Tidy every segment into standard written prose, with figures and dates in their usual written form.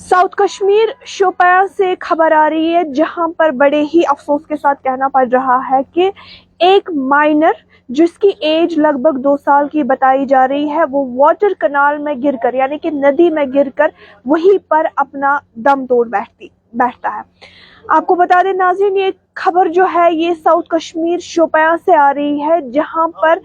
South Kashmir Shopian से खबर आ रही है, जहां पर बड़े ही अफसोस के साथ कहना पड़ रहा है कि एक माइनर जिसकी एज लगभग 2 साल की बताई जा रही है, वो वाटर कनाल में गिरकर यानी कि नदी में गिरकर वहीं पर अपना दम तोड़ बैठता है। आपको बता दें नाज़रीन, ये खबर जो है ये साउथ कश्मीर शोपियां से आ रही है, जहां पर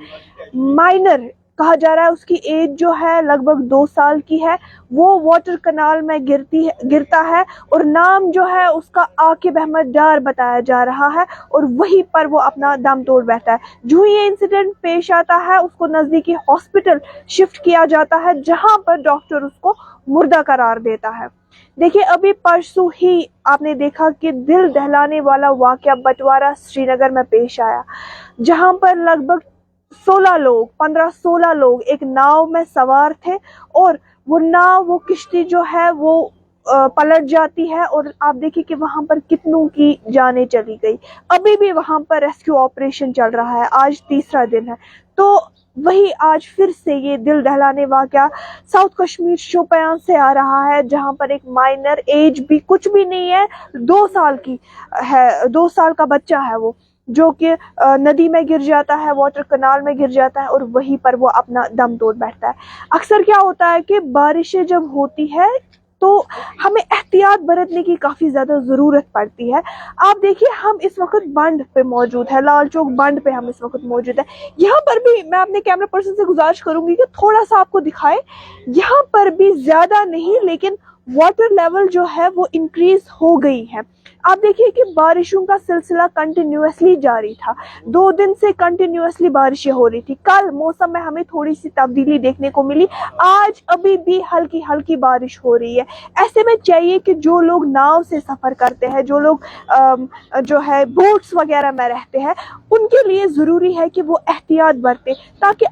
माइनर कहा जा रहा है, उसकी एज जो है लगभग 2 साल की है, वो वाटर कनाल में गिरता है और नाम जो है उसका आकिब अहमद डार बताया जा रहा है और वहीं पर वो अपना दम तोड़ बैठा है। जो ही ये इंसिडेंट पेश आता है उसको नज़दीकी हॉस्पिटल शिफ्ट किया जाता है, जहां पर डॉक्टर उसको मुर्दा करार देता है। देखिए, अभी परसों ही आपने देखा कि दिल दहलाने वाला वाकया बटवारा श्रीनगर में पेश आया, जहां पर लगभग 15-16 लोग एक नाव में सवार थे और वो किश्ती जो है वो पलट जाती है और आप देखिए कि वहां पर कितनों की जानें चली गई। अभी भी वहां पर रेस्क्यू ऑपरेशन चल रहा है, आज तीसरा दिन है। तो वही आज फिर से ये दिल दहलाने वाकया साउथ कश्मीर शोपियां से आ रहा है, जहां पर एक माइनर, एज भी कुछ भी नहीं है, 2 साल की है, 2 साल का बच्चा है वो, जो कि नदी में गिर जाता है, वाटर कनाल में गिर जाता है और वहीं पर वो अपना दम तोड़ बैठता है। अक्सर क्या होता है कि बारिशें जब होती है तो हमें एहतियात बरतने की काफ़ी ज़्यादा ज़रूरत पड़ती है। आप देखिए, हम इस वक्त बंड पे मौजूद है, लाल चौक बंड पे हम इस वक्त मौजूद है। यहाँ पर भी मैं अपने कैमरा पर्सन से गुजारिश करूंगी कि थोड़ा सा आपको दिखाए। यहाँ पर भी ज़्यादा नहीं, लेकिन वाटर लेवल जो है वो इंक्रीज हो गई है। आप देखिए कि बारिशों का सिलसिला कंटिन्यूअसली जारी था, 2 दिन से कंटिन्यूअसली बारिशें हो रही थी। कल मौसम में हमें थोड़ी सी तब्दीली देखने को मिली, आज अभी भी हल्की हल्की बारिश हो रही है। ऐसे में चाहिए कि जो लोग नाव से सफ़र करते हैं, जो लोग जो है बोट्स वगैरह में रहते हैं, उनके लिए ज़रूरी है कि वो एहतियात बरतें, ताकि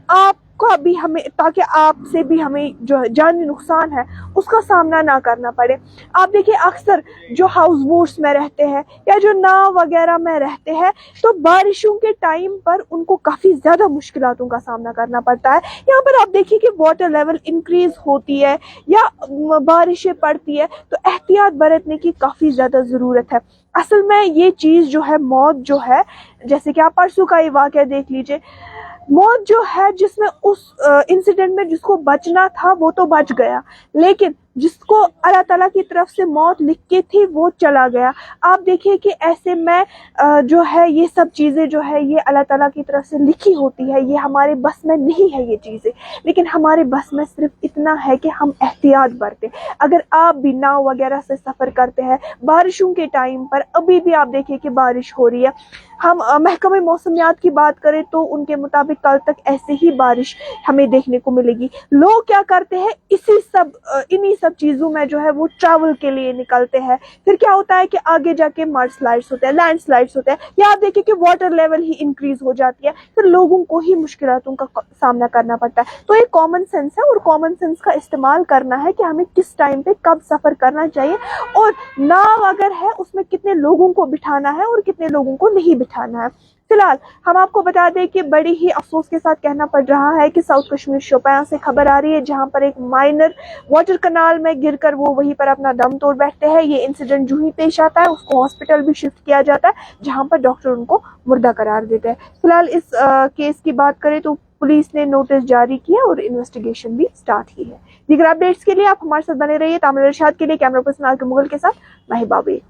आपसे भी हमें जो जानी नुकसान है उसका सामना ना करना पड़े। आप देखिए, अक्सर जो हाउस बोट्स में रहते हैं या जो नाव वगैरह में रहते हैं, तो बारिशों के टाइम पर उनको काफ़ी ज़्यादा मुश्किलातों का सामना करना पड़ता है। यहाँ पर आप देखिए कि वाटर लेवल इंक्रीज होती है या बारिशें पड़ती है, तो एहतियात बरतने की काफ़ी ज़्यादा ज़रूरत है। असल में ये चीज़ जो है, मौत जो है, जैसे कि आप परसों का ये वाक़या देख लीजिए, मौत जो है जिसमें उस इंसिडेंट में जिसको बचना था वो तो बच गया, लेकिन जिसको अल्लाह ताला की तरफ से मौत लिख के थी वो चला गया। आप देखिए कि ऐसे में जो है ये सब चीज़ें जो है ये अल्लाह ताला की तरफ से लिखी होती है, ये हमारे बस में नहीं है ये चीज़ें, लेकिन हमारे बस में सिर्फ इतना है कि हम एहतियात बरतें। अगर आप भी नाव वगैरह से सफ़र करते हैं बारिशों के टाइम पर, अभी भी आप देखिए कि बारिश हो रही है, हम महकमे मौसमियात की बात करें तो उनके मुताबिक कल तक ऐसे ही बारिश हमें देखने को मिलेगी। लोग क्या करते हैं, इन्हीं सब चीज़ों में जो है वो ट्रैवल के लिए निकलते हैं, फिर क्या होता है कि आगे जाके मड स्लाइड्स होते हैं, लैंड स्लाइड्स होते हैं, या आप देखिए कि वाटर लेवल ही इंक्रीज हो जाती है, फिर लोगों को ही मुश्किलातों का सामना करना पड़ता है। तो ये कॉमन सेंस है और कॉमन सेंस का इस्तेमाल करना है कि हमें किस टाइम पे कब सफ़र करना चाहिए, और नाव अगर है उसमें कितने लोगों को बिठाना है और कितने लोगों को नहीं बिठाना है। फिलहाल हम आपको बता दें कि बड़ी ही अफसोस के साथ कहना पड़ रहा है कि साउथ कश्मीर शोपियां से खबर आ रही है, जहां पर एक माइनर वाटर कनाल में गिरकर वो वहीं पर अपना दम तोड़ बैठते हैं। ये इंसिडेंट जो ही पेश आता है उसको हॉस्पिटल भी शिफ्ट किया जाता है, जहां पर डॉक्टर उनको मुर्दा करार देते हैं। फिलहाल इस केस की बात करें तो पुलिस ने नोटिस जारी किया और इन्वेस्टिगेशन भी स्टार्ट की है। दीगर अपडेट्स के लिए आप हमारे साथ बने रहिए। तामिल इरशाद के लिए कैमरा पर्सन आलके मुगल के साथ माही बाबी।